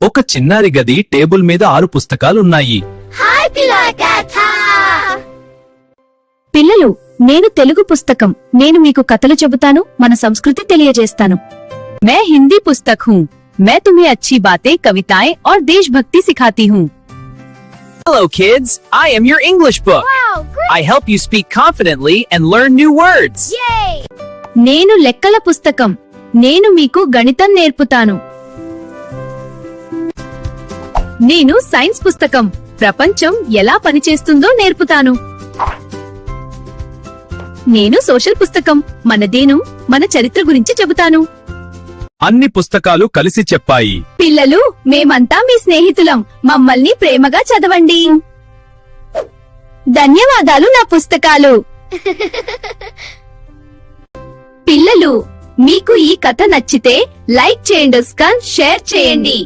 ఒక చిన్నారి గది టేబుల్ మీద 6 పుస్తకాలున్నాయి. పిల్లలు, నేను తెలుగు పుస్తకం. నేను మీకు కథలు చెబుతాను, మన సంస్కృతి తెలియజేస్తాను. मैं हिंदी पुस्तक हूँ. मैं तुम्हें अच्छी बातें, कविताएं और देशभक्ति सिखाती हूँ. Hello kids, I am your English book. Wow, great! I help you speak confidently and learn new words. Yay! నేను లెక్కల పుస్తకం. నేను మీకు గణితం నేర్పుతాను. నేను సైన్స్ పుస్తకం. ప్రపంచం ఎలా పనిచేస్తుందో నేర్పుతాను. నేను సోషల్ పుస్తకం. మనదేను, మన చరిత్ర గురించి చెబుతాను. అన్ని పుస్తకాలు కలిసి చెప్పాయి. పిల్లలు, మేమంతా మీ స్నేహితులం. మమ్మల్ని ప్రేమగా చదవండి. ధన్యవాదాలు నా పుస్తకాలు. పిల్లలు, మీకు ఈ కథ నచ్చితే లైక్ చేయండి, షేర్ చేయండి.